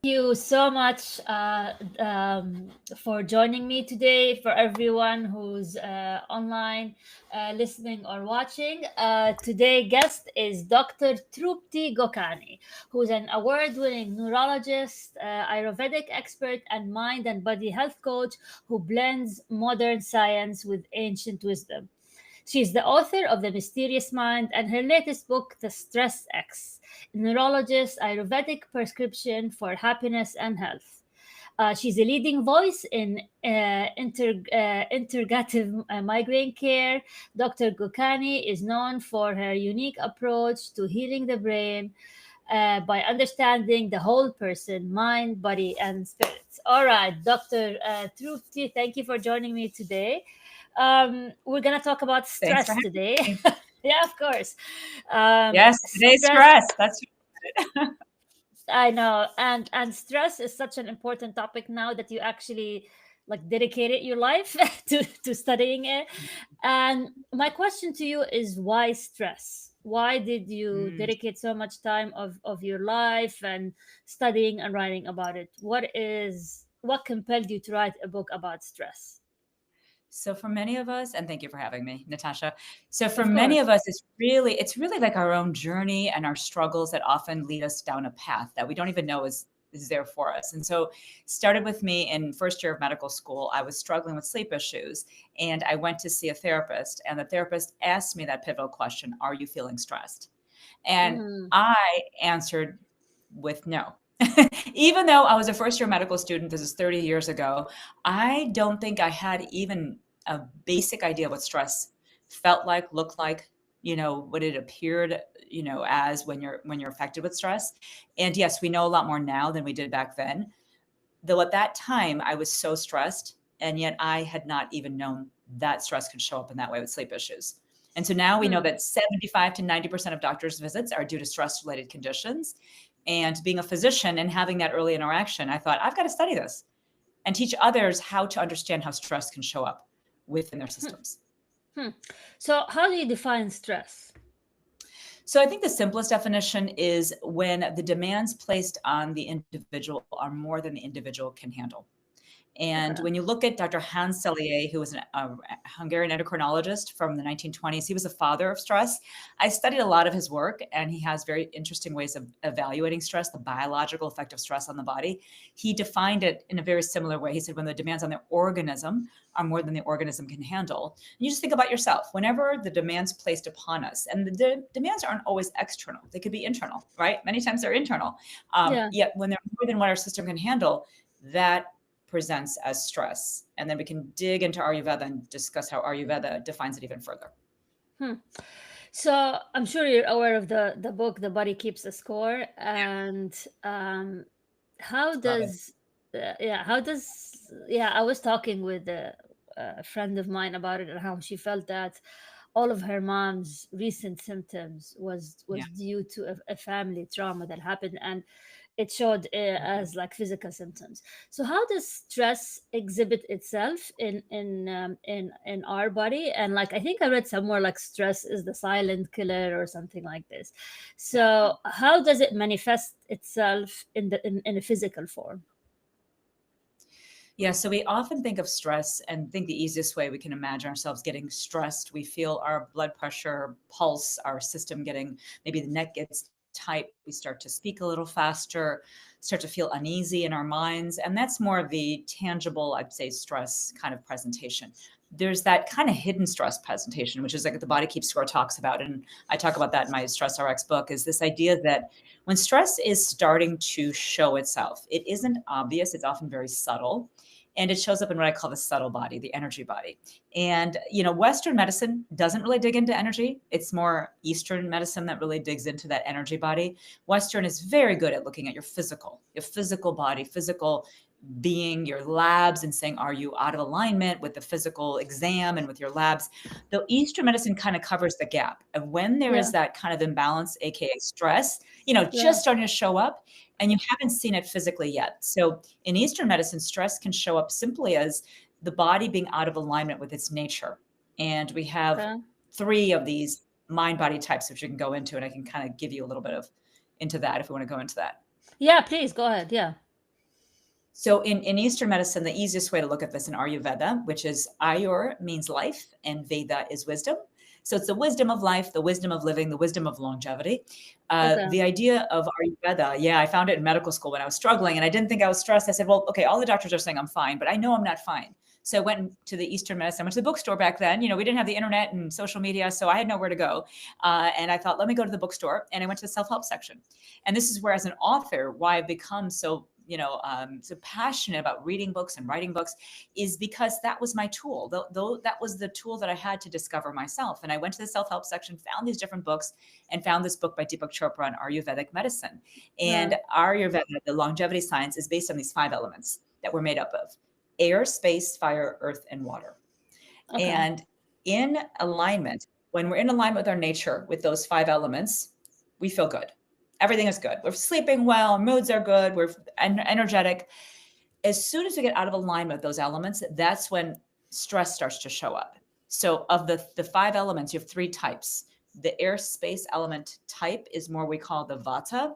You so much for joining me today. For everyone who's online listening or watching, today guest is Dr. Trupti Gokani, who's an award-winning neurologist, Ayurvedic expert, and mind and body health coach who blends modern science with ancient wisdom. She is the author of The Mysterious Mind and her latest book, The Stress X, Neurologist Ayurvedic Prescription for Happiness and Health. She's a leading voice in integrative migraine care. Dr. Gokani is known for her unique approach to healing the brain by understanding the whole person, mind, body, and spirit. All right, Dr. Trupti, thank you for joining me today. We're gonna talk about Thanks for stress having today. me. Yeah, of course. Yes, today's Stress. stress. That's I know, and stress is such an important topic now that you actually like dedicated your life to studying it. And my question to you is, why stress? Why did you mm. dedicate so much time of your life and studying and writing about it? What compelled you to write a book about stress? So for many of us, and thank you for having me, Natasha. So for Of many of course. us, it's really like our own journey and our struggles that often lead us down a path that we don't even know is there for us. And so started with me in first year of medical school. I was struggling with sleep issues and I went to see a therapist, and the therapist asked me that pivotal question, are you feeling stressed? And Hmm. I answered with no. Even though I was a first year medical student, this is 30 years ago, I don't think I had even a basic idea what stress felt like, looked like, what it appeared, as when you're affected with stress. And yes, we know a lot more now than we did back then. Though at that time I was so stressed, and yet I had not even known that stress could show up in that way with sleep issues. And so now we know Hmm. that 75 to 90% of doctors' visits are due to stress related conditions. And being a physician and having that early interaction, I thought, I've got to study this and teach others how to understand how stress can show up within their Hmm. systems. Hmm. So, how do you define stress? So I think the simplest definition is when the demands placed on the individual are more than the individual can handle. And Okay. when you look at Dr. Hans Selye, who was a Hungarian endocrinologist from the 1920s, he was a father of stress. I studied a lot of his work, and he has very interesting ways of evaluating stress, the biological effect of stress on the body. He defined it in a very similar way. He said, when the demands on the organism are more than the organism can handle. And you just think about yourself. Whenever the demands placed upon us, and the demands aren't always external, they could be internal, right? Many times they're internal. Yeah. Yet when they're more than what our system can handle, that presents as stress. And then we can dig into Ayurveda and discuss how Ayurveda defines it even further. Hmm. So I'm sure you're aware of the book "The Body Keeps the Score," and how Love it. does I was talking with a friend of mine about it and how she felt that all of her mom's recent symptoms Yeah. was due to a family trauma that happened, and it showed as like physical symptoms. So how does stress exhibit itself in our body? And like I think I read somewhere like stress is the silent killer or something like this. So how does it manifest itself in a physical form? Yeah, so we often think of stress and think the easiest way we can imagine ourselves getting stressed. We feel our blood pressure, pulse, our system getting, maybe the neck gets tight. We start to speak a little faster, start to feel uneasy in our minds. And that's more of the tangible, I'd say, stress kind of presentation. There's that kind of hidden stress presentation, which is like the Body Keeps Score talks about. And I talk about that in my Stress RX book, is this idea that when stress is starting to show itself, it isn't obvious, it's often very subtle, and it shows up in what I call the subtle body, the energy body. And Western medicine doesn't really dig into energy. It's more Eastern medicine that really digs into that energy body. Western is very good at looking at your physical body, physical being, your labs, and saying, are you out of alignment with the physical exam and with your labs? Though Eastern medicine kind of covers the gap of when there is Yeah, that kind of imbalance, aka stress, yeah. just starting to show up, and you haven't seen it physically yet. So in Eastern medicine, stress can show up simply as the body being out of alignment with its nature. And we have Okay. three of these mind body types, which you can go into, and I can kind of give you a little bit of into that if we want to go into that. Yeah, please go ahead. Yeah. So in Eastern medicine, the easiest way to look at this in Ayurveda, which is Ayur means life and Veda is wisdom. So it's the wisdom of life, the wisdom of living, the wisdom of longevity. Okay. The idea of Ayurveda, yeah, I found it in medical school when I was struggling and I didn't think I was stressed. I said, well, okay, all the doctors are saying I'm fine, but I know I'm not fine. So I went to the Eastern medicine, I went to the bookstore back then. You know, we didn't have the internet and social media, so I had nowhere to go. And I thought, let me go to the bookstore. And I went to the self-help section. And this is where, as an author, why I've become so so passionate about reading books and writing books is because that was my tool. Though that was the tool that I had to discover myself. And I went to the self-help section, found these different books, and found this book by Deepak Chopra on Ayurvedic medicine. And Right. Ayurveda, the longevity science, is based on these 5 elements that we're made up of: air, space, fire, earth, and water. Okay. And in alignment, when we're in alignment with our nature, with those 5 elements, we feel good. Everything is good. We're sleeping well, moods are good, we're energetic. As soon as we get out of alignment with those elements, that's when stress starts to show up. So of the 5 elements, you have 3 types. The air space element type is more we call the vata,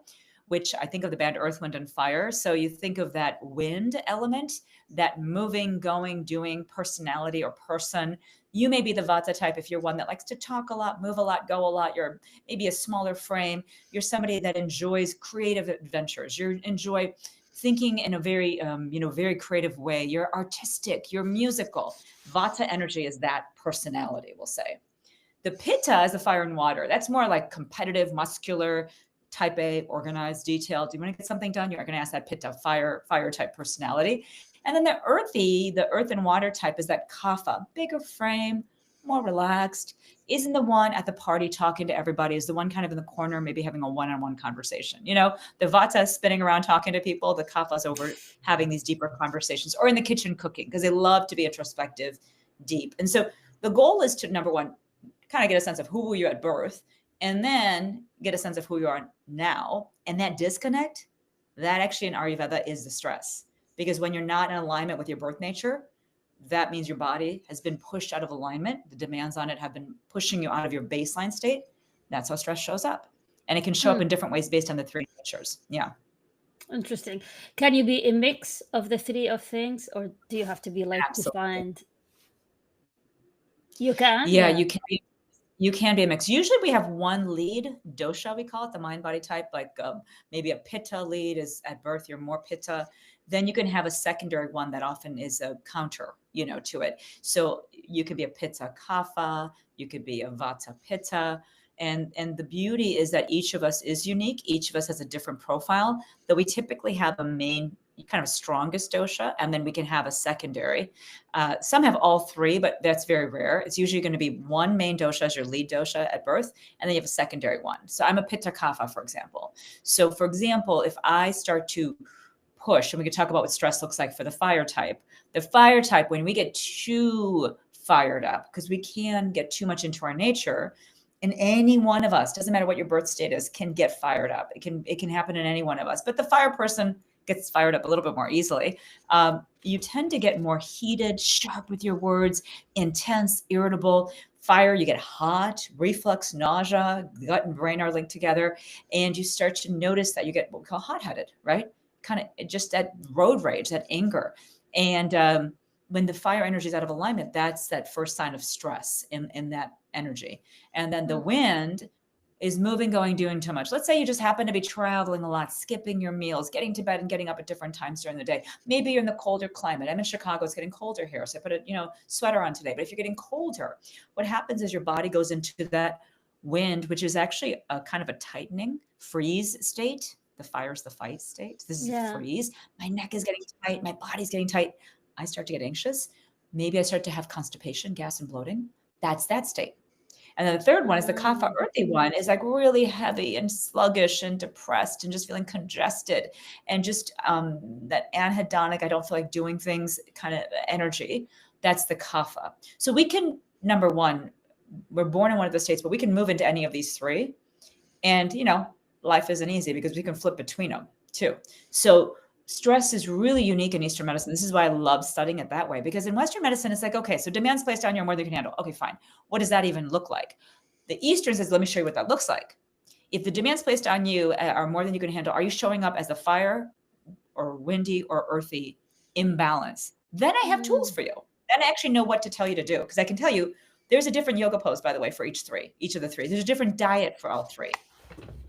which I think of the band Earth, Wind, and Fire. So you think of that wind element, that moving, going, doing personality or person. You may be the vata type if you're one that likes to talk a lot, move a lot, go a lot. You're maybe a smaller frame. You're somebody that enjoys creative adventures. You enjoy thinking in a very very creative way. You're artistic, you're musical. Vata energy is that personality, we'll say. The pitta is the fire and water. That's more like competitive, muscular, type A, organized, detailed. Do you want to get something done? You're going to ask that pitta, fire type personality. And then the earthy, the earth and water type is that kapha, bigger frame, more relaxed, isn't the one at the party talking to everybody, is the one kind of in the corner, maybe having a one-on-one conversation. You know, the vata is spinning around talking to people, the kapha is over having these deeper conversations, or in the kitchen cooking, because they love to be introspective, deep. And so the goal is to, number one, kind of get a sense of who were you at birth, and then get a sense of who you are now. And that disconnect, that actually in Ayurveda is the stress. Because when you're not in alignment with your birth nature, that means your body has been pushed out of alignment. The demands on it have been pushing you out of your baseline state. That's how stress shows up. And it can show up Hmm. in different ways based on the 3 natures. Yeah. Interesting. Can you be a mix of the 3 of things, or do you have to be like Absolutely. defined? You can? Yeah, Yeah. you can be a mix. Usually we have one lead dosha, we call it, the mind body type, like maybe a pitta lead is at birth, you're more pitta. Then you can have a secondary one that often is a counter, to it. So you could be a pitta kapha, you could be a vata pitta. And the beauty is that each of us is unique. Each of us has a different profile, that we typically have a main kind of strongest dosha, and then we can have a secondary. Some have all 3, but that's very rare. It's usually going to be one main dosha as your lead dosha at birth, and then you have a secondary one. So I'm a pitta kapha, for example. So for example, if I start to push, and we could talk about what stress looks like for the fire type. The fire type, when we get too fired up, because we can get too much into our nature, and any one of us, doesn't matter what your birth state is, can get fired up. It can happen in any one of us. But the fire person gets fired up a little bit more easily. You tend to get more heated, sharp with your words, intense, irritable. Fire, you get hot, reflux, nausea, gut and brain are linked together. And you start to notice that you get what we call hot-headed, right? Kind of just that road rage, that anger. And when the fire energy is out of alignment, that's that first sign of stress in that energy. And then the Hmm. wind is moving, going, doing too much. Let's say you just happen to be traveling a lot, skipping your meals, getting to bed and getting up at different times during the day. Maybe you're in the colder climate. I'm in Chicago, it's getting colder here. So I put a sweater on today. But if you're getting colder, what happens is your body goes into that wind, which is actually a kind of a tightening freeze state. The fire's the fight state. This is a Yeah. freeze. My neck is getting tight. My body's getting tight. I start to get anxious. Maybe I start to have constipation, gas, and bloating. That's that state. And then the third one is the kapha Um, earthy one, is like really heavy and sluggish and depressed and just feeling congested and just that anhedonic, I don't feel like doing things kind of energy. That's the kapha. So we can, number one, we're born in one of the states, but we can move into any of these 3. And, life isn't easy because we can flip between them too. So stress is really unique in Eastern medicine. This is why I love studying it that way, because in Western medicine, it's like, okay, so demands placed on you are more than you can handle. Okay, fine. What does that even look like? The Eastern says, let me show you what that looks like. If the demands placed on you are more than you can handle, are you showing up as the fire or windy or earthy imbalance, then I have tools for you. Then I actually know what to tell you to do. Because I can tell you there's a different yoga pose, by the way, for each of the three. There's a different diet for all three.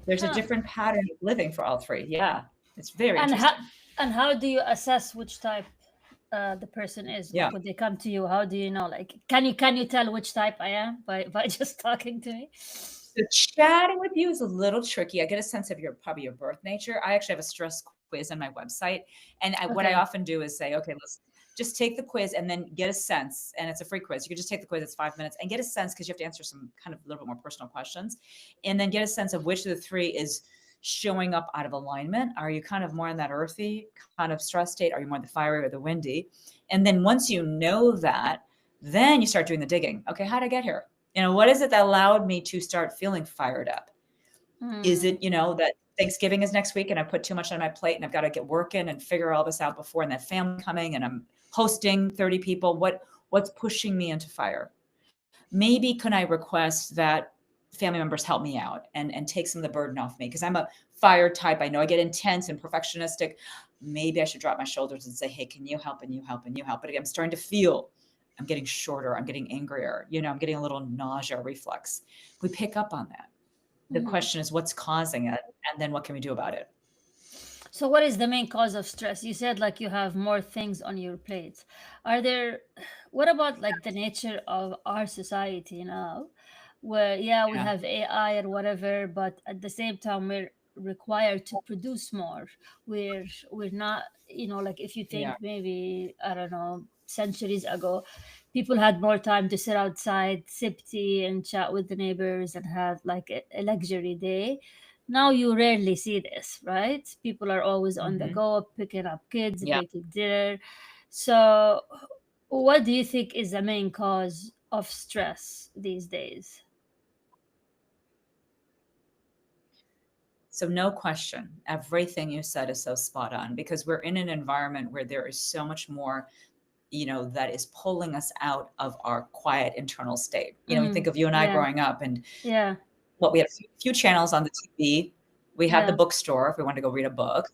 There's a Huh. different pattern of living for all three. Yeah. It's very And interesting. how do you assess which type the person is? Yeah. Like when they come to you, how do you know? Like, can you tell which type I am by just talking to me? So chatting with you is a little tricky. I get a sense of probably your birth nature. I actually have a stress quiz on my website. And what I Okay. often do is say, okay, let's just take the quiz and then get a sense. And it's a free quiz. You can just take the quiz, it's 5 minutes, and get a sense because you have to answer some kind of a little bit more personal questions. And then get a sense of which of the three is showing up out of alignment. Are you kind of more in that earthy kind of stress state? Are you more in the fiery or the windy? And then once you know that, then you start doing the digging. Okay, how'd I get here? What is it that allowed me to start feeling fired up? Is it, that Thanksgiving is next week and I put too much on my plate and I've got to get working and figure all this out before, and that family coming and I'm hosting 30 people? What's pushing me into fire? Maybe can I request that family members help me out and take some of the burden off me? Because I'm a fire type. I know I get intense and perfectionistic. Maybe I should drop my shoulders and say, hey, can you help and you help and you help? But I'm starting to feel I'm getting shorter. I'm getting angrier. I'm getting a little nausea reflex. We pick up on that. The question is what's causing it? And then what can we do about it? So what is the main cause of stress? You said like you have more things on your plate. Are there what about like the nature of our society now? Where yeah, we Yeah. have AI or whatever, but at the same time we're required to produce more. We're not, like if you Yeah. think maybe, I don't know, centuries ago, people had more time to sit outside, sip tea and chat with the neighbors and have like a luxury day. Now you rarely see this, right? People are always on the Mm-hmm. go, picking up kids, Yeah. making dinner. So, what do you think is the main cause of stress these days? So no question, everything you said is so spot on because we're in an environment where there is so much more, that is pulling us out of our quiet internal state. You think of you and I Yeah, growing up and yeah, what we had a few channels on the TV. We had the yeah, bookstore if we wanted to go read a book.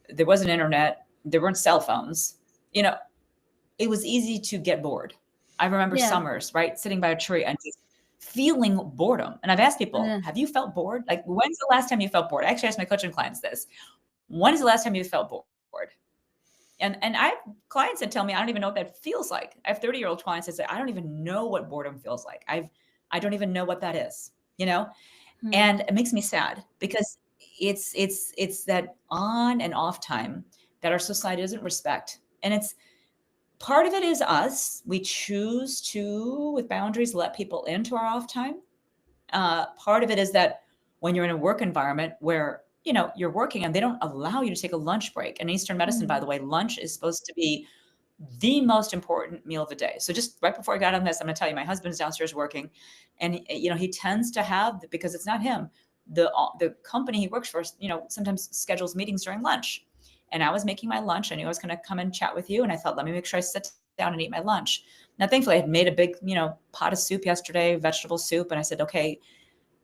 There wasn't internet. There weren't cell phones. It was easy to get bored. I remember yeah, summers, right? Sitting by a tree and just feeling boredom. And I've asked people, yeah, have you felt bored? Like, when's the last time you felt bored? I actually asked my coaching clients this. When is the last time you felt bored? And I have clients that tell me, I don't even know what that feels like. I have 30-year-old clients that say, I don't even know what boredom feels like. I don't even know what that is, hmm, and it makes me sad because it's that on and off time that our society doesn't respect. And it's part of it is us. We choose to, with boundaries, let people into our off time. Part of it is that when you're in a work environment where you're working and they don't allow you to take a lunch break. In Eastern medicine, by hmm, the way, lunch is supposed to be the most important meal of the day. So just right before I got on this, I'm going to tell you, my husband's downstairs working, and he tends to have, because it's not him, the company he works for, sometimes schedules meetings during lunch. And I was making my lunch. I knew I was going to come and chat with you, and I thought, let me make sure I sit down and eat my lunch. Now, thankfully, I had made a big, pot of soup yesterday, vegetable soup, and I said, okay,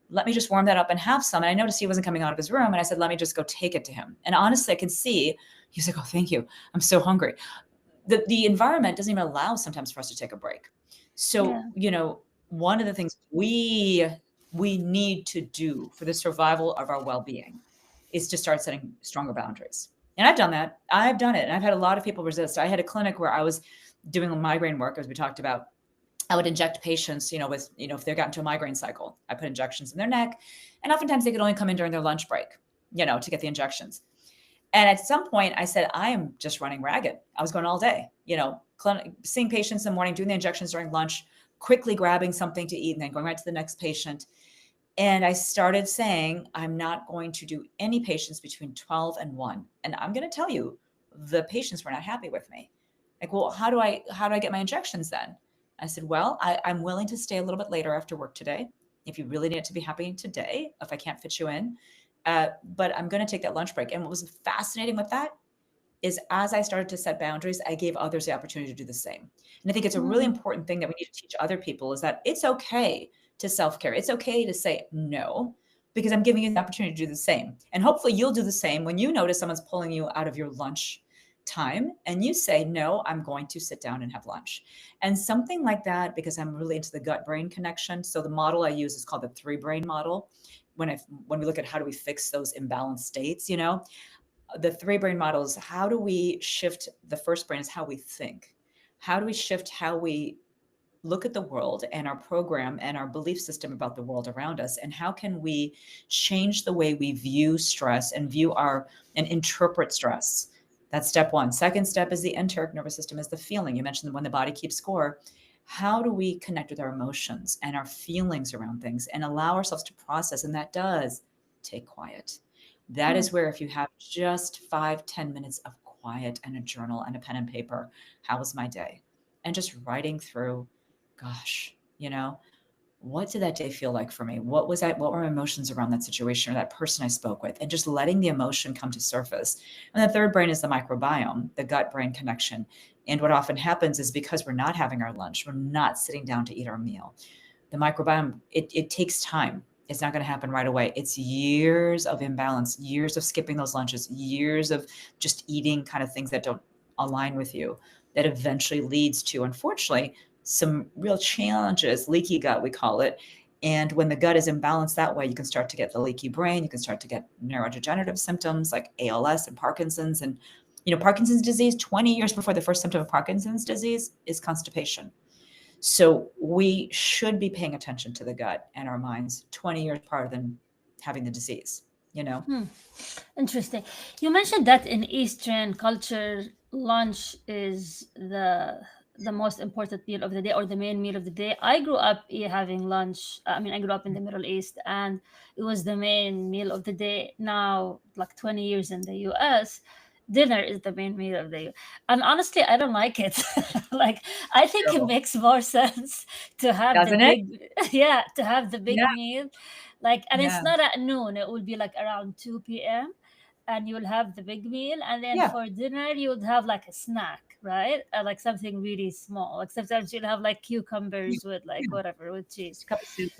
let me just warm that up and have some. And I noticed he wasn't coming out of his room. And I said, let me just go take it to him. And honestly, I can see he's like, oh, thank you. I'm so hungry. The environment doesn't even allow sometimes for us to take a break. So, yeah, one of the things we need to do for the survival of our well-being is to start setting stronger boundaries. And I've done that. I've done it. And I've had a lot of people resist. I had a clinic where I was doing migraine work, as we talked about. I would inject patients, with, if they got into a migraine cycle, I put injections in their neck. And oftentimes they could only come in during their lunch break, to get the injections. And at some point I said, I am just running ragged. I was going all day, seeing patients in the morning, doing the injections during lunch, quickly grabbing something to eat and then going right to the next patient. And I started saying, I'm not going to do any patients between 12 and 1. And I'm going to tell you, the patients were not happy with me. Like, well, how do I get my injections then? I said, well, I'm willing to stay a little bit later after work today. If you really need it to be happening today, if I can't fit you in, but I'm going to take that lunch break. And what was fascinating with that is as I started to set boundaries, I gave others the opportunity to do the same. And I think it's a really hmm, important thing that we need to teach other people is that it's okay to self-care. It's okay to say no, because I'm giving you the opportunity to do the same. And hopefully you'll do the same when you notice someone's pulling you out of your lunch time and you say, no, I'm going to sit down and have lunch. And something like that, because I'm really into the gut brain connection. So the model I use is called the 3-brain model. When we look at how do we fix those imbalanced states, the 3-brain model is how do we shift. The first brain is how we think. How do we shift how we look at the world and our program and our belief system about the world around us, and how can we change the way we view stress and and interpret stress. That's step one. Second step is the enteric nervous system, is the feeling. You mentioned when the body keeps score. How do we connect with our emotions and our feelings around things and allow ourselves to process? And that does take quiet. That is where if you have just 5-10 minutes of quiet and a journal and a pen and paper, how was my day? And just writing through, gosh, what did that day feel like for me? What were my emotions around that situation or that person I spoke with? And just letting the emotion come to surface. And the third brain is the microbiome, the gut brain connection. And what often happens is because we're not having our lunch, we're not sitting down to eat our meal. The microbiome, it takes time. It's not going to happen right away. It's years of imbalance, years of skipping those lunches, years of just eating kind of things that don't align with you, that eventually leads to, unfortunately, some real challenges, leaky gut, we call it. And when the gut is imbalanced that way, you can start to get the leaky brain. You can start to get neurodegenerative symptoms like ALS and Parkinson's. And, Parkinson's disease, 20 years before the first symptom of Parkinson's disease is constipation. So we should be paying attention to the gut and our minds 20 years prior than having the disease, Interesting. You mentioned that in Eastern culture, lunch is the most important meal of the day or the main meal of the day. I grew up having lunch. I mean, I grew up in the Middle East, and it was the main meal of the day. Now, like 20 years in the US, dinner is the main meal of the day. And honestly, I don't like it. Like, I think it Terrible. makes more sense to have the Doesn't it? big, yeah, to have the big Yeah. meal. Like, and it's Yeah. not at noon, it will be like around 2 p.m. And you'll have the big meal, and then Yeah. for dinner you would have like a snack, right? Like something really small. Like sometimes you'll have like cucumbers with like Yeah. whatever with cheese. Cup of soup.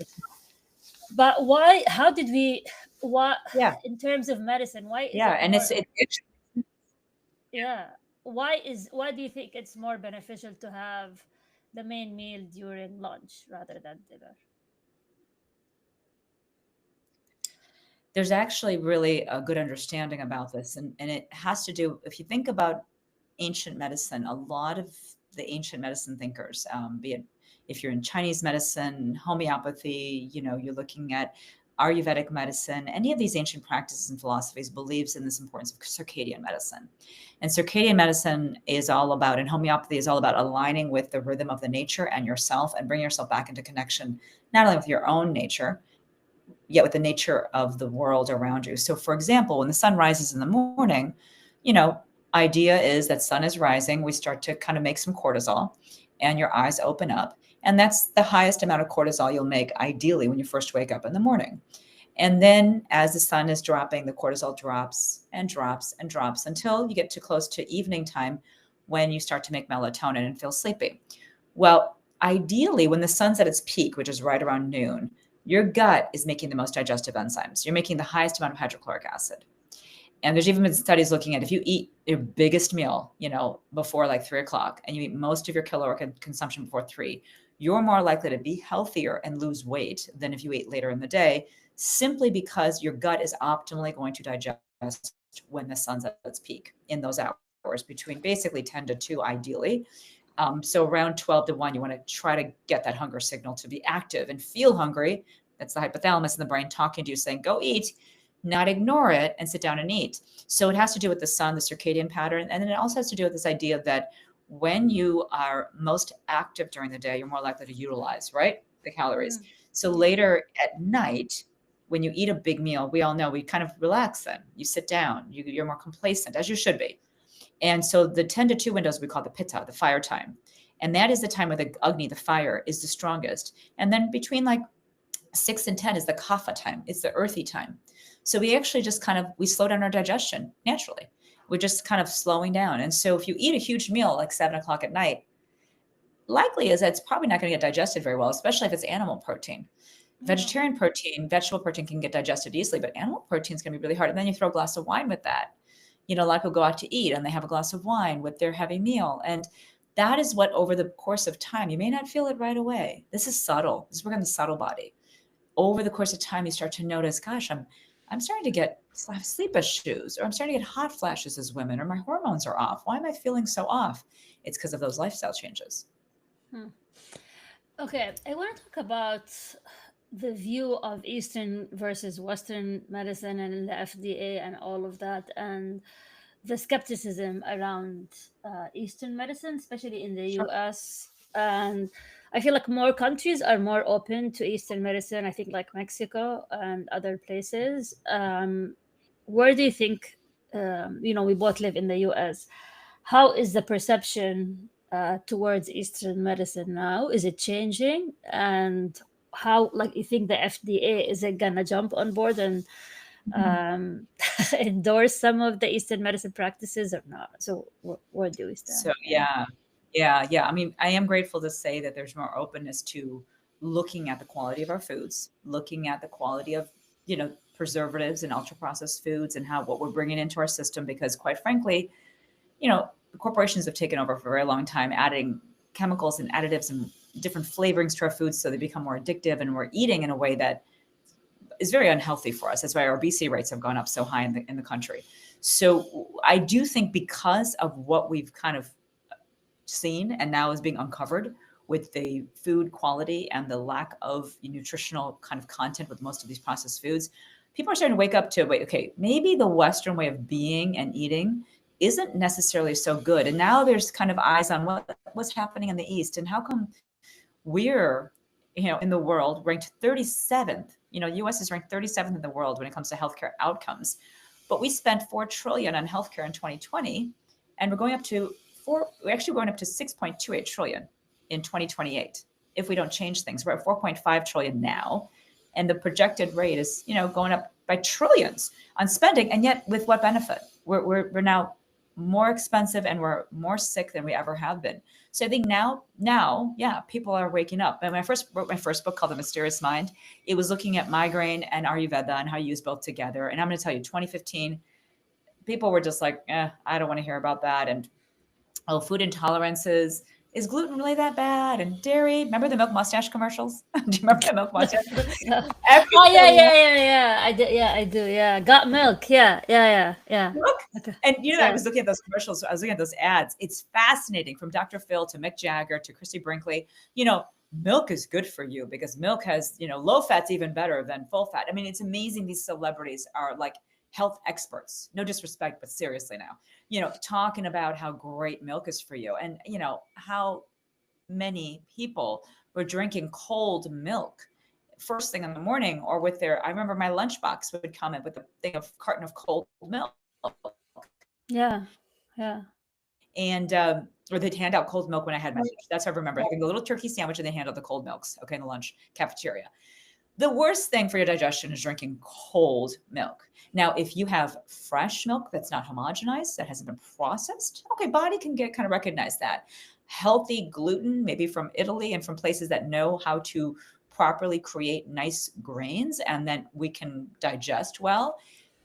But why? How did we? What Yeah. in terms of medicine? Why is Yeah. it And more? it's Yeah. Why do you think it's more beneficial to have the main meal during lunch rather than dinner? there's actually really a good understanding about this. And it has to do, if you think about ancient medicine, a lot of the ancient medicine thinkers, be it if you're in Chinese medicine, homeopathy, you're looking at Ayurvedic medicine, any of these ancient practices and philosophies believes in this importance of circadian medicine. And circadian medicine is all about, and homeopathy is all about aligning with the rhythm of the nature and yourself and bringing yourself back into connection, not only with your own nature, yet with the nature of the world around you. So for example, when the sun rises in the morning, idea is that sun is rising, we start to kind of make some cortisol and your eyes open up. And that's the highest amount of cortisol you'll make ideally when you first wake up in the morning. And then as the sun is dropping, the cortisol drops and drops and drops until you get to close to evening time when you start to make melatonin and feel sleepy. Well, ideally, when the sun's at its peak, which is right around noon, your gut is making the most digestive enzymes. You're making the highest amount of hydrochloric acid. And there's even been studies looking at if you eat your biggest meal, before like 3 o'clock, and you eat most of your caloric consumption before 3, you're more likely to be healthier and lose weight than if you ate later in the day, simply because your gut is optimally going to digest when the sun's at its peak in those hours between basically 10 to 2, ideally. So around 12 to 1, you want to try to get that hunger signal to be active and feel hungry. That's the hypothalamus in the brain talking to you, saying, go eat, not ignore it and sit down and eat. So it has to do with the sun, the circadian pattern. And then it also has to do with this idea that when you are most active during the day, you're more likely to utilize, right, the calories. So later at night, when you eat a big meal, we all know we kind of relax then. You sit down, you're more complacent, as you should be. And so the 10 to 2 windows we call the pitta, the fire time. And that is the time where the Agni, the fire, is the strongest. And then between like 6 and 10 is the kapha time. It's the earthy time. So we actually just we slow down our digestion naturally. We're just kind of slowing down. And so if you eat a huge meal like 7 o'clock at night, likely is that it's probably not going to get digested very well, especially if it's animal protein. Yeah. Vegetarian protein, vegetable protein can get digested easily, but animal protein is going to be really hard. And then you throw a glass of wine with that. You know, a lot of people go out to eat and they have a glass of wine with their heavy meal. And that is what, over the course of time, you may not feel it right away. This is subtle. This is working on the subtle body. Over the course of time, you start to notice, gosh, I'm starting to get sleep issues, or I'm starting to get hot flashes as women, or my hormones are off. Why am I feeling so off? It's because of those lifestyle changes. Hmm. Okay, I want to talk about the view of Eastern versus Western medicine and the FDA and all of that, and the skepticism around Eastern medicine, especially in the Sure. US. And I feel like more countries are more open to Eastern medicine. I think like Mexico and other places. Where do you think, we both live in the US, how is the perception towards Eastern medicine now? Is it changing? And how, like, you think the FDA is it gonna jump on board and Mhm. um, endorse some of the Eastern medicine practices or not? So where do we So stand? Yeah. yeah. I mean, I am grateful to say that there's more openness to looking at the quality of our foods, looking at the quality of, preservatives and ultra processed foods, and how what we're bringing into our system. Because quite frankly, the corporations have taken over for a very long time, adding chemicals and additives and different flavorings to our foods so they become more addictive, and we're eating in a way that is very unhealthy for us. That's why our obesity rates have gone up so high in the country. So I do think, because of what we've kind of seen and now is being uncovered with the food quality and the lack of nutritional kind of content with most of these processed foods, people are starting to wake up to, wait, okay, maybe the Western way of being and eating isn't necessarily so good. And now there's kind of eyes on what's happening in the East, and how come we're, in the world ranked 37th. US is ranked 37th in the world when it comes to healthcare outcomes, but we spent 4 trillion on healthcare in 2020, and we're actually going up to 6.28 trillion in 2028 if we don't change things. We're at 4.5 trillion now, and the projected rate is, going up by trillions on spending. And yet, with what benefit? We're now more expensive, and we're more sick than we ever have been. So I think now, yeah, people are waking up. And when I first wrote my first book called The Mysterious Mind, it was looking at migraine and Ayurveda and how you use both together. And I'm going to tell you, 2015, people were just like, I don't want to hear about that. And food intolerances. Is gluten really that bad? And dairy. Remember the milk mustache commercials? Do you remember the milk mustache? Yeah. Oh yeah, Everybody yeah, yeah, yeah. I did. Yeah, I do. Yeah, got milk. Yeah, yeah, yeah, yeah. look. Okay. And I Yeah. was looking at those commercials. I was looking at those ads. It's fascinating, from Dr. Phil to Mick Jagger to Christy Brinkley. Milk is good for you because milk has, low fat's even better than full fat. I mean, it's amazing. These celebrities are like health experts. No disrespect, but seriously now, talking about how great milk is for you, and, how many people were drinking cold milk first thing in the morning, or with I remember my lunchbox would come in with a carton of cold milk. Yeah. Yeah. And or they'd hand out cold milk when I had my lunch. That's what I remember. Having a little turkey sandwich, and they hand out the cold milks, okay, in the lunch cafeteria. The worst thing for your digestion is drinking cold milk. Now, if you have fresh milk that's not homogenized, that hasn't been processed, okay, body can kind of recognize that. Healthy gluten, maybe from Italy and from places that know how to properly create nice grains, and then we can digest well.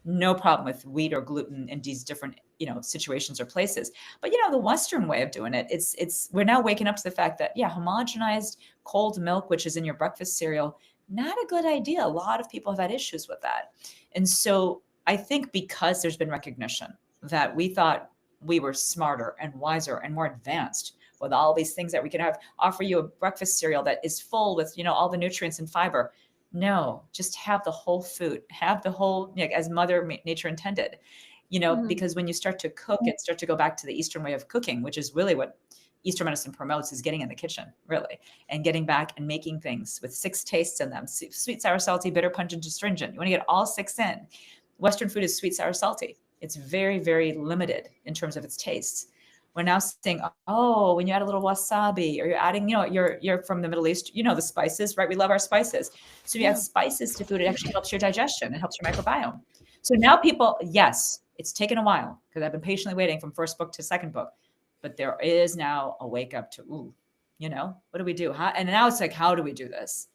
No problem with wheat or gluten in these different, situations or places. But the Western way of doing it, it's we're now waking up to the fact that, yeah, homogenized cold milk, which is in your breakfast cereal, not a good idea. A lot of people have had issues with that. And so I think, because there's been recognition that we thought we were smarter and wiser and more advanced with all these things that we can offer you a breakfast cereal that is full with, all the nutrients and fiber. No, just have the whole food, have the whole, as Mother Nature intended, Mhm. because when you start to cook and start to go back to the Eastern way of cooking, which is really what Eastern medicine promotes, is getting in the kitchen, really, and getting back and making things with 6 tastes in them: sweet, sour, salty, bitter, pungent, astringent. You want to get all 6 in. Western food is sweet, sour, salty. It's very, very limited in terms of its tastes. We're now saying, oh, when you add a little wasabi, or you're adding, you're from the Middle East, the spices, right? We love our spices. So if you add Yeah. spices to food, it actually helps your digestion. It helps your microbiome. So now people, yes, it's taken a while, because I've been patiently waiting from first book to second book, but there is now a wake up to, what do we do? And now it's like, how do we do this?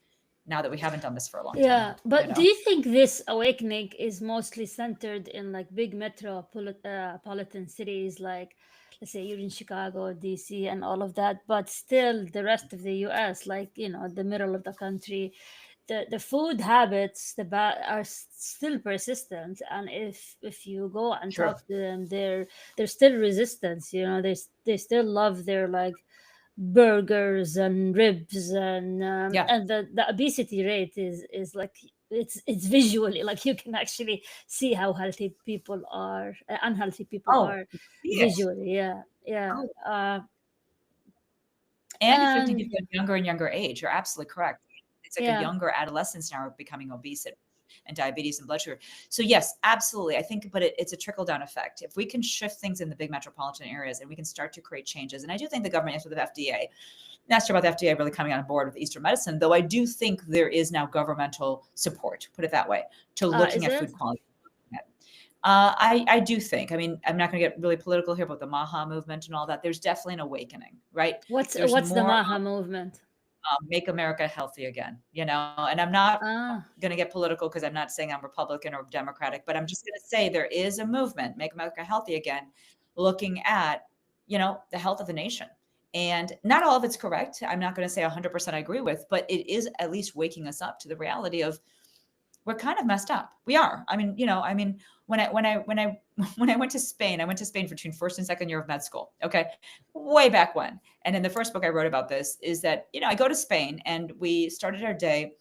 now that we haven't done this for a long Yeah, time, but do you think this awakening is mostly centered in like big metropolitan cities, like let's say you're in Chicago, DC, and all of that, but still the rest of the US, like the middle of the country, the food habits, are still persistent, and if you go and True. talk to them, they're still resistance. They still love their like burgers and ribs, Yeah. and the obesity rate is like it's visually like you can actually see how healthy people are, unhealthy people Oh, are see it. visually. Yeah, yeah. Oh, and if you think of And a younger and younger age, you're absolutely correct. It's like a yeah, younger adolescents now are becoming obese and diabetes and blood sugar. So yes, absolutely. I think, but it's a trickle down effect. If we can shift things in the big metropolitan areas and we can start to create changes, and I do think the government is with the FDA. Not sure about the FDA really coming on board with Eastern medicine, though I do think there is now governmental support, put it that way, to looking is at it food quality. I do think, I mean, I'm not going to get really political here about the MAHA movement and all that. There's definitely an awakening, right? There's what's the more Maha movement? make America healthy again, and I'm not Ah, going to get political because I'm not saying I'm Republican or Democratic, but I'm just going to say there is a movement, make America healthy again, looking at, the health of the nation. And not all of it's correct. I'm not going to say 100% I agree with, but it is at least waking us up to the reality of we're kind of messed up. We are. I mean, when I went to Spain, I went to Spain for between first and second year of med school. Okay. Way back when. And in the first book I wrote about this is that, I go to Spain and we started our day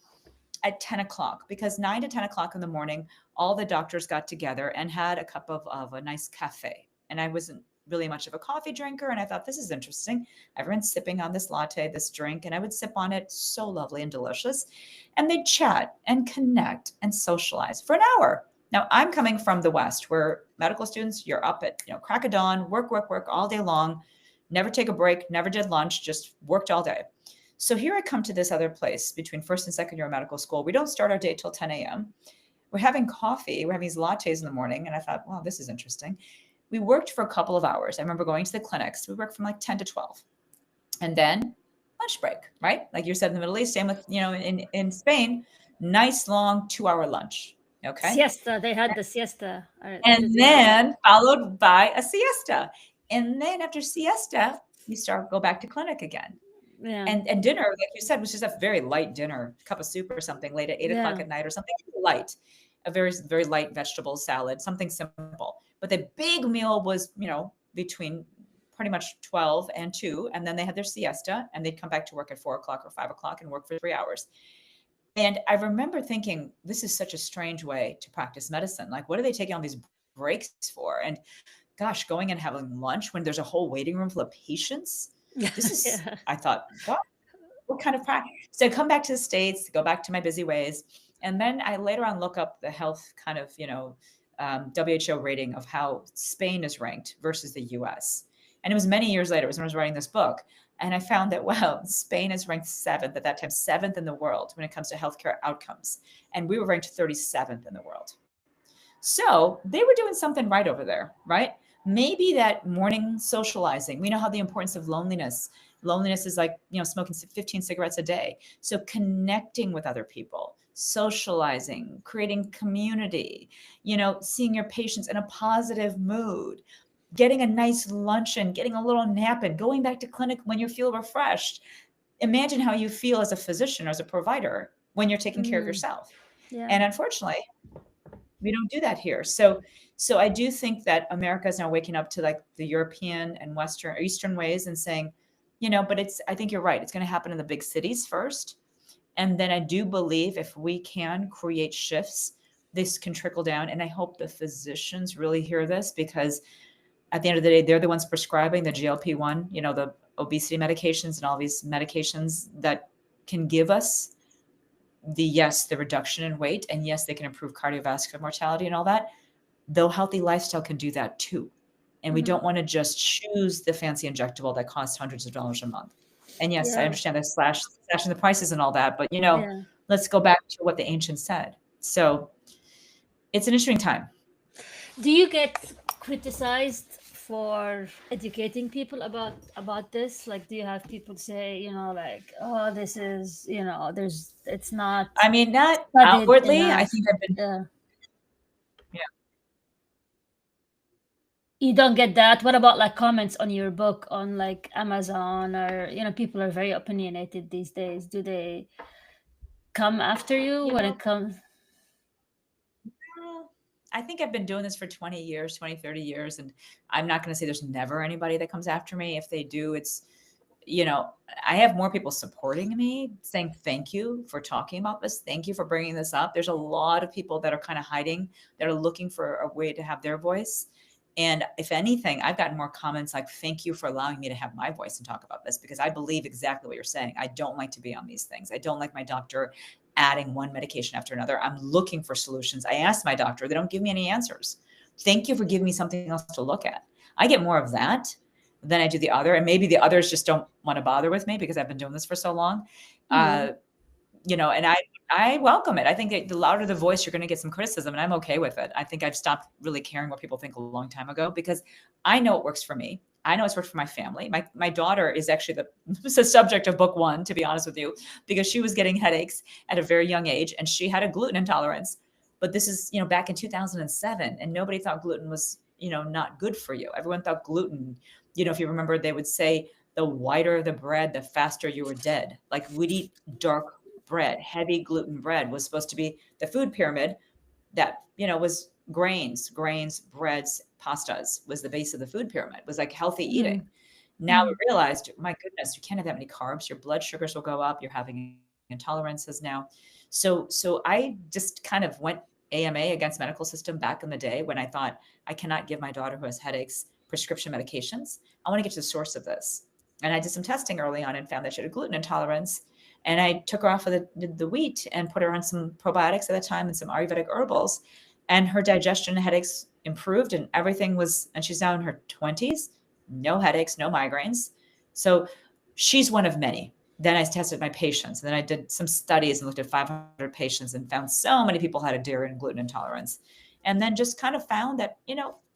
at 10 o'clock because 9 to 10 o'clock in the morning, all the doctors got together and had a cup of a nice cafe. And I wasn't really much of a coffee drinker. And I thought, this is interesting. Everyone's sipping on this latte, this drink, and I would sip on it. So lovely and delicious. And they'd chat and connect and socialize for an hour. Now, I'm coming from the West where medical students, you're up at crack of dawn, work all day long, never take a break, never did lunch, just worked all day. So here I come to this other place between first and second year of medical school. We don't start our day till 10 a.m. We're having coffee. We're having these lattes in the morning. And I thought, wow, this is interesting. We worked for a couple of hours. I remember going to the clinics. We worked from like 10 to 12. And then lunch break, right? Like you said in the Middle East, same with, in Spain, nice long 2-hour lunch. Okay. siesta. They had the siesta. And then followed by a siesta. And then after siesta, you go back to clinic again. Yeah. And dinner, like you said, was just a very light dinner, cup of soup or something late at 8 o'clock at night or something light, a very, very light vegetable salad, something simple. But the big meal was, between pretty much 12 and 2. And then they had their siesta and they'd come back to work at 4 o'clock or 5 o'clock and work for 3 hours. And I remember thinking, this is such a strange way to practice medicine. Like, what are they taking all these breaks for? And gosh, going and having lunch when there's a whole waiting room full of patients. This is, Yeah. I thought, what kind of practice? So I come back to the States, go back to my busy ways. And then I later on look up the health kind of, WHO rating of how Spain is ranked versus the US. And it was many years later, it was when I was writing this book. And I found that, wow, Spain is ranked 7th at that time, 7th in the world when it comes to healthcare outcomes. And we were ranked 37th in the world. So they were doing something right over there, right? Maybe that morning socializing. We know how the importance of loneliness. Loneliness is like, smoking 15 cigarettes a day. So connecting with other people, socializing, creating community, seeing your patients in a positive mood, getting a nice luncheon, getting a little nap and going back to clinic when you feel refreshed. Imagine how you feel as a physician or as a provider when you're taking care of yourself. Yeah. And unfortunately, we don't do that here. So I do think that America is now waking up to like the European and Western or Eastern ways and saying, but I think you're right. It's going to happen in the big cities first. And then I do believe if we can create shifts, this can trickle down. And I hope the physicians really hear this because at the end of the day, they're the ones prescribing the GLP-1, the obesity medications and all these medications that can give us the reduction in weight. And yes, they can improve cardiovascular mortality and all that. Though healthy lifestyle can do that too. And we don't want to just choose the fancy injectable that costs hundreds of dollars a month. And yes, I understand the slashing the prices and all that, but let's go back to what the ancients said. So it's an interesting time. Do you get criticized for educating people about this? Like, do you have people say, like, oh, this is, it's not I mean, not studied outwardly. I enough. think I've been, Yeah. yeah. You don't get that. What about like comments on your book on like Amazon, or people are very opinionated these days. Do they come after you You when know, it comes? well, I think I've been doing this for 20 years, 20, 30 years. And I'm not going to say there's never anybody that comes after me. If they do, it's, you know, I have more people supporting me saying, thank you for talking about this. Thank you for bringing this up. There's a lot of people that are kind of hiding, that are looking for a way to have their voice. And if anything, I've gotten more comments like, thank you for allowing me to have my voice and talk about this, because I believe exactly what you're saying. I don't like to be on these things. I don't like my doctor adding one medication after another. I'm looking for solutions. I asked my doctor, they don't give me any answers. Thank you for giving me something else to look at. I get more of that than I do the other. And maybe the others just don't want to bother with me because I've been doing this for so long. Mhm. And I welcome it. I think that the louder the voice, you're going to get some criticism, and I'm okay with it. I think I've stopped really caring what people think a long time ago, because I know it works for me. I know it's worked for my family. My daughter is actually the subject of book one, to be honest with you, because she was getting headaches at a very young age, and she had a gluten intolerance. But this is, back in 2007, and nobody thought gluten was, not good for you. Everyone thought gluten, if you remember, they would say the whiter the bread, the faster you were dead. Like, we'd eat dark bread, heavy gluten bread was supposed to be the food pyramid that, was grains, breads, pastas was the base of the food pyramid, was like healthy eating. Mm. Now we Mm. realized, my goodness, you can't have that many carbs. Your blood sugars will go up. You're having intolerances now. So I just kind of went AMA, against medical system, back in the day when I thought, I cannot give my daughter who has headaches prescription medications. I want to get to the source of this. And I did some testing early on and found that she had a gluten intolerance. And I took her off of the wheat and put her on some probiotics at the time and some Ayurvedic herbals. And her digestion and headaches improved, and everything was, and she's now in her 20s, no headaches, no migraines. So she's one of many. Then I tested my patients, and then I did some studies and looked at 500 patients and found so many people had a dairy and gluten intolerance. And then just kind of found that,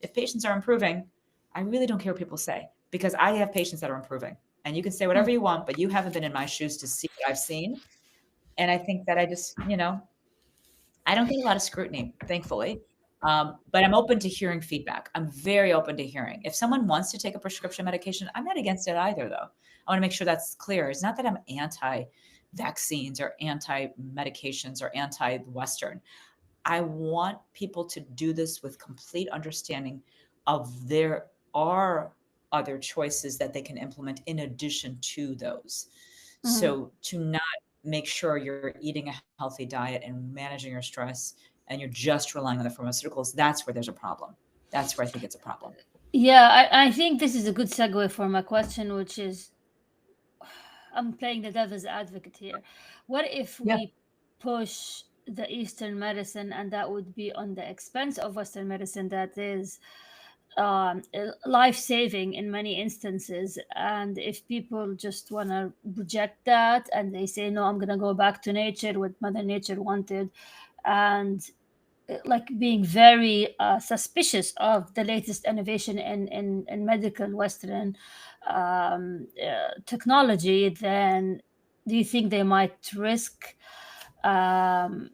if patients are improving, I really don't care what people say, because I have patients that are improving. And you can say whatever you want, but you haven't been in my shoes to see what I've seen. And I think that I just, I don't get a lot of scrutiny, thankfully. But I'm open to hearing feedback. I'm very open to hearing. If someone wants to take a prescription medication, I'm not against it either, though. I want to make sure that's clear. It's not that I'm anti vaccines or anti medications or anti Western. I want people to do this with complete understanding of there are other choices that they can implement in addition to those. Mhm. So to not make sure you're eating a healthy diet and managing your stress and you're just relying on the pharmaceuticals, that's where there's a problem. That's where I think it's a problem. Yeah, I think this is a good segue for my question, which is, I'm playing the devil's advocate here. What if Yeah. we push the Eastern medicine, and that would be on the expense of Western medicine, that is life saving in many instances? And if people just want to reject that and they say, no, I'm going to go back to nature, what Mother Nature wanted, and like being very suspicious of the latest innovation in medical Western technology, then do you think they might risk um,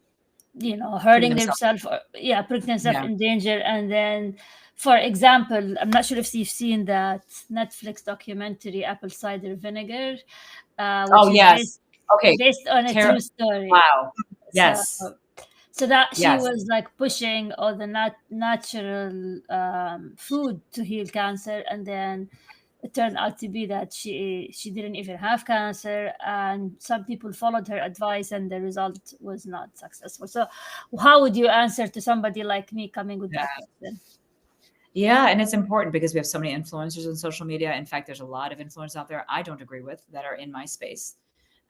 Putting hurting themselves, themselves, or putting themselves yeah. in danger? And then, for example, I'm not sure if you've seen that Netflix documentary Apple Cider Vinegar, Oh, which is yes. Okay. based on a true story. Wow. So Yes. that she Yes. was like pushing all the natural food to heal cancer, and then it turned out to be that she didn't even have cancer, and some people followed her advice and the result was not successful. So how would you answer to somebody like me coming with that question? Yeah, and it's important because we have so many influencers on social media. In fact, there's a lot of influencers out there I don't agree with that are in my space,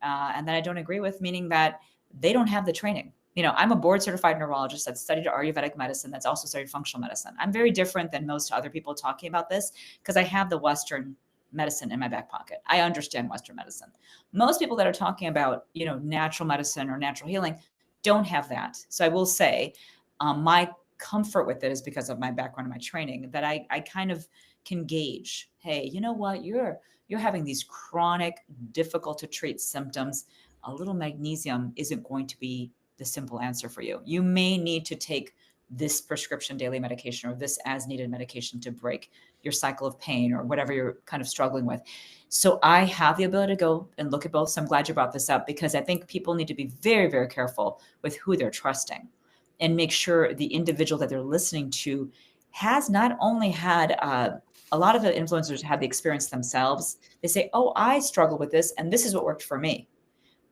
and that I don't agree with, meaning that they don't have the training. I'm a board certified neurologist that studied Ayurvedic medicine, that's also studied functional medicine. I'm very different than most other people talking about this because I have the Western medicine in my back pocket. I understand Western medicine. Most people that are talking about, natural medicine or natural healing don't have that. So I will say, my comfort with it is because of my background and my training, that I kind of can gauge, hey, you know what, you're having these chronic, difficult to treat symptoms. A little magnesium isn't going to be the simple answer for you. You may need to take this prescription daily medication or this as needed medication to break your cycle of pain or whatever you're kind of struggling with. So I have the ability to go and look at both. So I'm glad you brought this up, because I think people need to be very, very careful with who they're trusting and make sure the individual that they're listening to has not only had a lot of the influencers have the experience themselves. They say, oh, I struggle with this and this is what worked for me.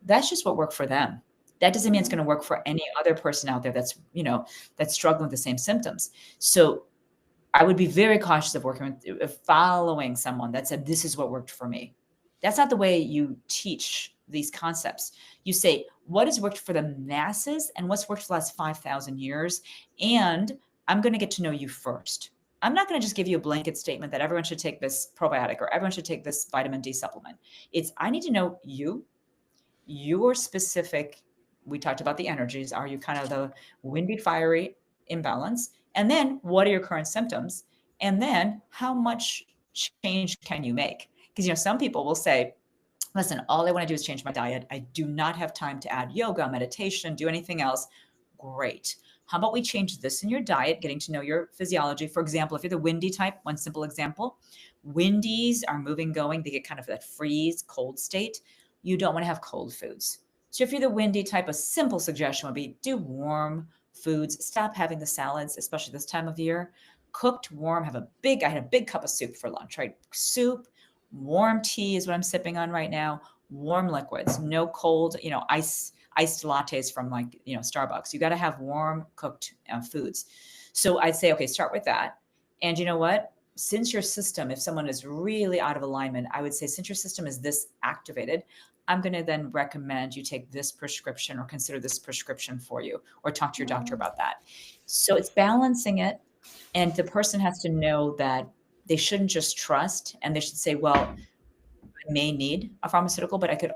That's just what worked for them. That doesn't mean it's going to work for any other person out there that's, that's struggling with the same symptoms. So I would be very cautious of working with following someone that said, this is what worked for me. That's not the way you teach these concepts. You say, what has worked for the masses and what's worked for the last 5,000 years? And I'm going to get to know you first. I'm not going to just give you a blanket statement that everyone should take this probiotic or everyone should take this vitamin D supplement. I need to know you, your specific. We talked about the energies. Are you kind of the windy, fiery imbalance? And then what are your current symptoms? And then how much change can you make? Because, some people will say, listen, all I want to do is change my diet. I do not have time to add yoga, meditation, do anything else. Great. How about we change this in your diet, getting to know your physiology? For example, if you're the windy type, one simple example, windies are moving, going, they get kind of that freeze, cold state. You don't want to have cold foods. So if you're the windy type, a simple suggestion would be do warm foods. Stop having the salads, especially this time of year. Cooked, warm, I had a big cup of soup for lunch, right? Soup, warm tea is what I'm sipping on right now. Warm liquids, no cold, iced lattes from Starbucks. You got to have warm cooked foods. So I'd say, okay, start with that. And you know what? Since your system, if someone is really out of alignment, I would say, since your system is this activated, I'm going to then recommend you take this prescription or consider this prescription for you, or talk to your doctor about that. So it's balancing it. And the person has to know that they shouldn't just trust, and they should say, well, I may need a pharmaceutical, but I could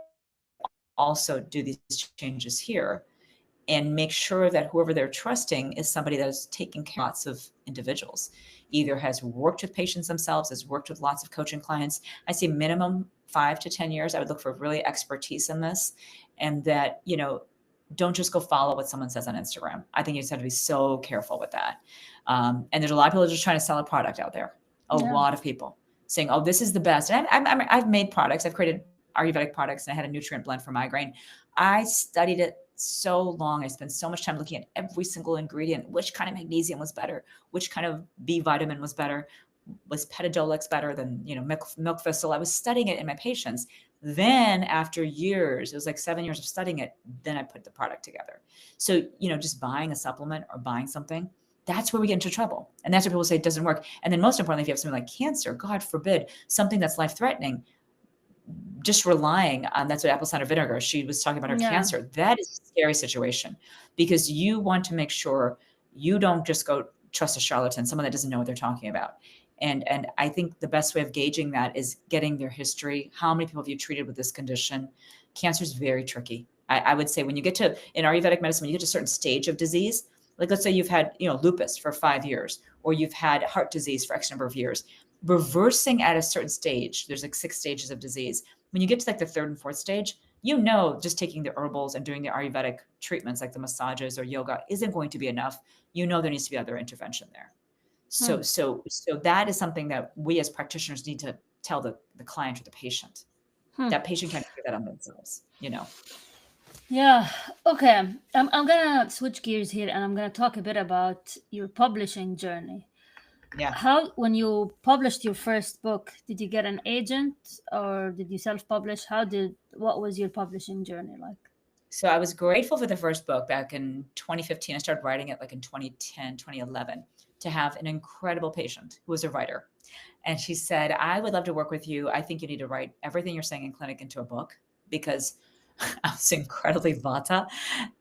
also do these changes here, and make sure that whoever they're trusting is somebody that is taking care of lots of individuals, either has worked with patients themselves, has worked with lots of coaching clients. I say minimum 5 to 10 years. I would look for really expertise in this, and that, don't just go follow what someone says on Instagram. I think you just have to be so careful with that. And there's a lot of people just trying to sell a product out there. A lot of people saying, oh, this is the best. And I've made products. I've created Ayurvedic products, and I had a nutrient blend for migraine. I studied it so long. I spent so much time looking at every single ingredient, which kind of magnesium was better, which kind of B vitamin was better, was Petadolix better than, milk thistle. I was studying it in my patients. Then after years, it was like 7 years of studying it, then I put the product together. So, just buying a supplement or buying something, that's where we get into trouble. And that's where people say it doesn't work. And then most importantly, if you have something like cancer, God forbid, something that's life-threatening, just relying on, that's what apple cider vinegar, she was talking about her cancer. That is a scary situation, because you want to make sure you don't just go trust a charlatan, someone that doesn't know what they're talking about. And I think the best way of gauging that is getting their history. How many people have you treated with this condition? Cancer is very tricky. I would say when you get to, in Ayurvedic medicine, when you get to a certain stage of disease, like let's say you've had, lupus for 5 years, or you've had heart disease for X number of years, reversing at a certain stage, there's like 6 stages of disease. When you get to like the 3rd and 4th stage, just taking the herbals and doing the Ayurvedic treatments like the massages or yoga isn't going to be enough. There needs to be other intervention there. So that is something that we as practitioners need to tell the client or the patient. That patient can't figure that on themselves, Yeah. Okay. I'm gonna switch gears here, and I'm gonna talk a bit about your publishing journey. Yeah. When you published your first book, did you get an agent or did you self-publish? What was your publishing journey like? So I was grateful for the first book back in 2015. I started writing it like in 2010, 2011, to have an incredible patient who was a writer. And she said, I would love to work with you. I think you need to write everything you're saying in clinic into a book, because I was incredibly vata.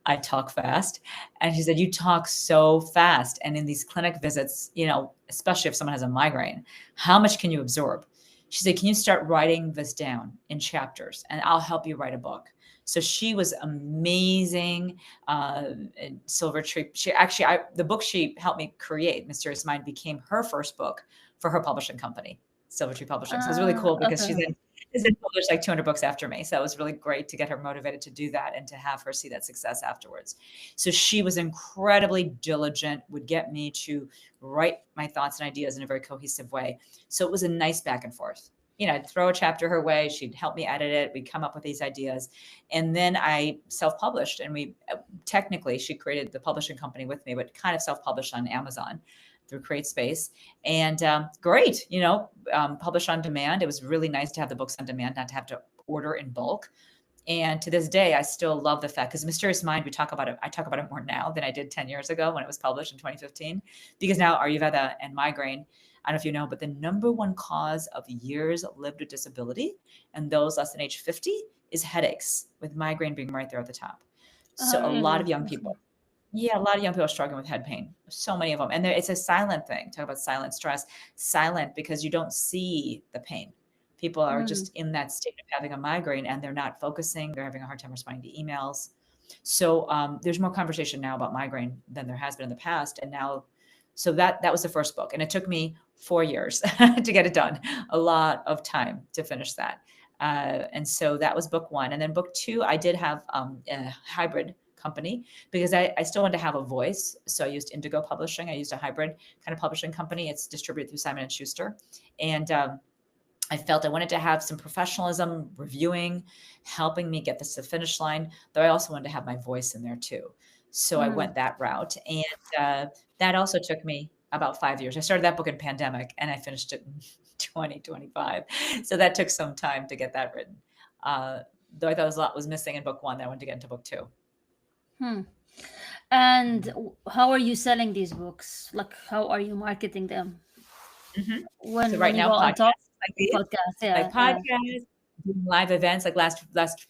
I talk fast. And she said, you talk so fast. And in these clinic visits, especially if someone has a migraine, how much can you absorb? She said, can you start writing this down in chapters, and I'll help you write a book. So she was amazing. Silver Tree. The book she helped me create, Mysterious Mind, became her first book for her publishing company, Silver Tree Publishing. So it was really cool because Okay. she's been published like 200 books after me. So it was really great to get her motivated to do that and to have her see that success afterwards. So she was incredibly diligent, would get me to write my thoughts and ideas in a very cohesive way. So it was a nice back and forth. I'd throw a chapter her way. She'd help me edit it. We'd come up with these ideas. And then I self-published, and technically, she created the publishing company with me, but kind of self-published on Amazon through CreateSpace. And great, publish on demand. It was really nice to have the books on demand, not to have to order in bulk. And to this day, I still love the fact, because Mysterious Mind, I talk about it more now than I did 10 years ago when it was published in 2015, because now Ayurveda and migraine, I don't know if you know, but the number one cause of years lived with disability and those less than age 50 is headaches, with migraine being right there at the top. So a lot of young people, a lot of young people are struggling with head pain. So many of them. And it's a silent thing. Talk about silent stress. Silent because you don't see the pain. People are just in that state of having a migraine and they're not focusing. They're having a hard time responding to emails. So there's more conversation now about migraine than there has been in the past. And now, so that was the first book. And it took me 4 years to get it done. A lot of time to finish that. And so that was book one. And then book two, I did have a hybrid company because I still wanted to have a voice. So I used Indigo Publishing. I used a hybrid kind of publishing company. It's distributed through Simon & Schuster. And I felt I wanted to have some professionalism, reviewing, helping me get this to the finish line, though I also wanted to have my voice in there too. So I went that route. And that also took me about 5 years. I started that book in pandemic and I finished it in 2025. So that took some time to get that written. Though I thought a lot was missing in book one, I wanted to get into book two. And how are you selling these books? Like, how are you marketing them? When, so right now, podcasts like these, podcasts, doing live events. Like last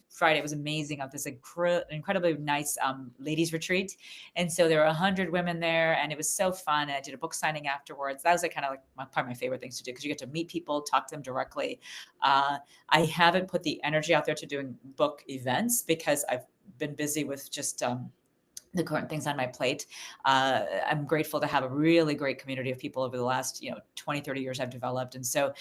Friday, it was amazing. Of this incredibly nice ladies retreat, and so there were 100 women there, and it was so fun. And I did a book signing afterwards. That was kind of like part of my favorite things to do because you get to meet people, talk to them directly. I haven't put the energy out there to doing book events because I've been busy with just the current things on my plate. I'm grateful to have a really great community of people over the last, 20, 30 years I've developed. And so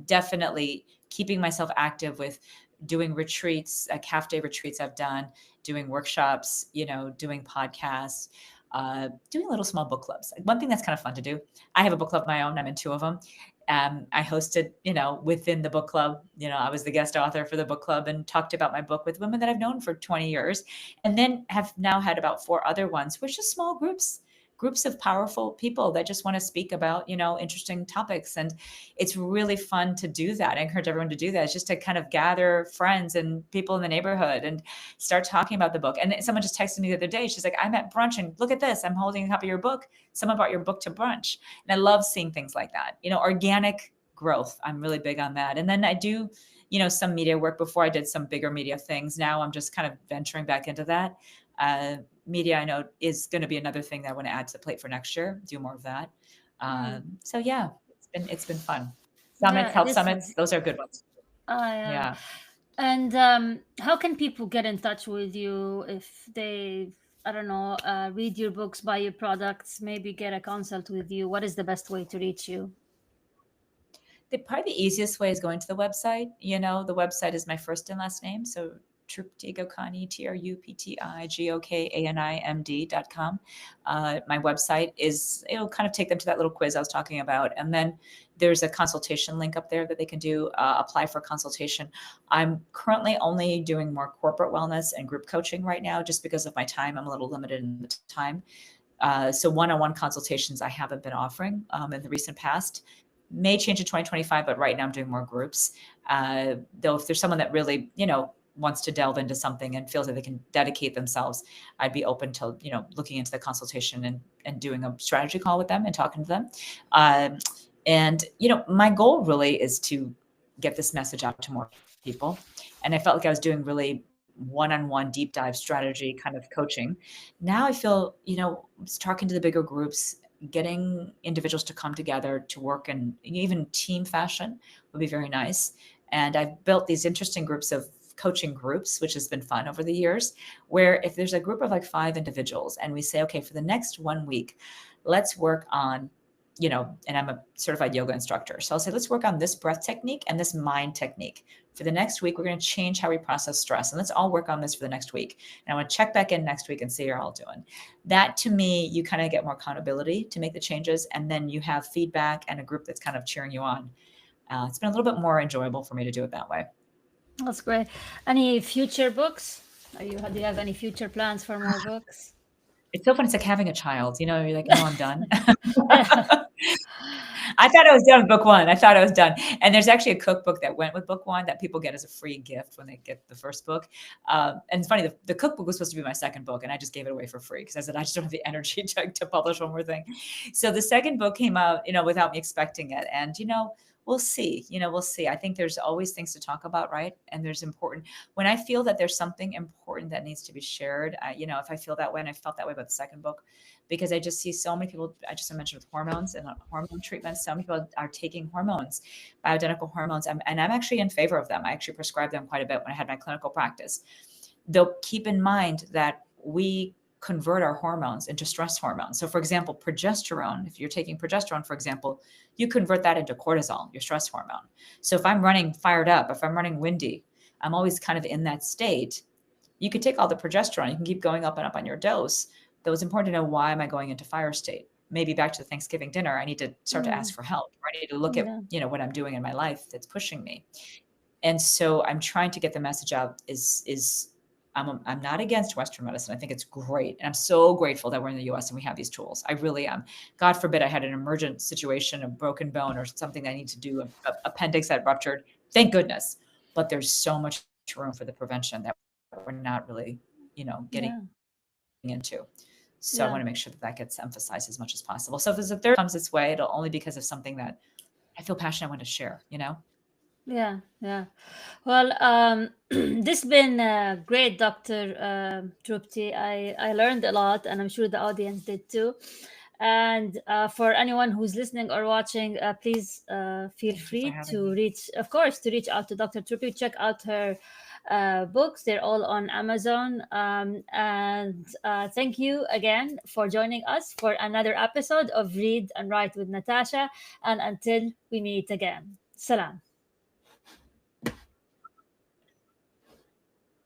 definitely keeping myself active with doing retreats, half-day retreats I've done, doing workshops, doing podcasts, doing little small book clubs. One thing that's kind of fun to do, I have a book club of my own. I'm in 2 of them. I hosted, within the book club, I was the guest author for the book club and talked about my book with women that I've known for 20 years, and then have now had about 4 other ones, which are small groups of powerful people that just want to speak about, interesting topics. And it's really fun to do that. I encourage everyone to do that. It's just to kind of gather friends and people in the neighborhood and start talking about the book. And someone just texted me the other day. She's like, I'm at brunch and look at this. I'm holding a copy of your book. Someone brought your book to brunch. And I love seeing things like that. Organic growth. I'm really big on that. And then I do, some media work. Before I did some bigger media things. Now I'm just kind of venturing back into that. Media, I know, is going to be another thing that I want to add to the plate for next year. Do more of that. So yeah, it's been fun. Summits, health summits, those are good ones. Yeah. And how can people get in touch with you if they, I don't know, read your books, buy your products, maybe get a consult with you? What is the best way to reach you? Probably the easiest way is going to the website. The website is my first and last name. So Trupti Gokani, TRUPTIGOKANIMD.com. My website it'll kind of take them to that little quiz I was talking about. And then there's a consultation link up there that they can do, apply for consultation. I'm currently only doing more corporate wellness and group coaching right now, just because of my time. I'm a little limited in the time. So one-on-one consultations I haven't been offering in the recent past. May change in 2025, but right now I'm doing more groups. Though if there's someone that really, wants to delve into something and feels that they can dedicate themselves, I'd be open to, looking into the consultation and doing a strategy call with them and talking to them. And my goal really is to get this message out to more people. And I felt like I was doing really one-on-one deep dive strategy kind of coaching. Now I feel, talking to the bigger groups, getting individuals to come together to work in even team fashion would be very nice. And I've built these interesting groups of coaching groups, which has been fun over the years, where if there's a group of like 5 individuals and we say, okay, for the next 1 week, let's work on, and I'm a certified yoga instructor. So I'll say, let's work on this breath technique and this mind technique. For the next week, we're going to change how we process stress. And let's all work on this for the next week. And I want to check back in next week and see how you're all doing. That, to me, you kind of get more accountability to make the changes. And then you have feedback and a group that's kind of cheering you on. It's been a little bit more enjoyable for me to do it that way. That's great. Any future books? Do you have any future plans for more books? It's so fun. It's like having a child, you're like, no, I'm done. Yeah. I thought I was done with book one. I thought I was done. And there's actually a cookbook that went with book one that people get as a free gift when they get the first book. And it's funny, the cookbook was supposed to be my second book, and I just gave it away for free because I said, I just don't have the energy to publish one more thing. So the second book came out, without me expecting it. And, we'll see. We'll see. I think there's always things to talk about, right? And there's important, when I feel that there's something important that needs to be shared, if I feel that way, and I felt that way about the second book, because I just see so many people, I mentioned with hormones and hormone treatments, so many people are taking hormones, bioidentical hormones, and I'm actually in favor of them. I actually prescribed them quite a bit when I had my clinical practice. Though keep in mind that we convert our hormones into stress hormones. So for example, progesterone, if you're taking progesterone, for example, you convert that into cortisol, your stress hormone. So if I'm running fired up, if I'm running windy, I'm always kind of in that state. You could take all the progesterone, you can keep going up and up on your dose. Though it's important to know, why am I going into fire state? Maybe back to the Thanksgiving dinner, I need to start to ask for help. Or I need to look at, what I'm doing in my life that's pushing me. And so I'm trying to get the message out I'm not against Western medicine. I think it's great. And I'm so grateful that we're in the US and we have these tools. I really am. God forbid I had an emergent situation, a broken bone or something that I need to do, an appendix that ruptured. Thank goodness. But there's so much room for the prevention that we're not really, getting into. So I want to make sure that gets emphasized as much as possible. So if there's a third comes this way, it'll only because of something that I feel passionate, I want to share, Yeah. Well, this has been great, Dr. Trupti. I learned a lot, and I'm sure the audience did too. And for anyone who's listening or watching, please feel free to reach out to Dr. Trupti. Check out her books. They're all on Amazon. And thank you again for joining us for another episode of Read and Write with Natasha. And until we meet again, salam.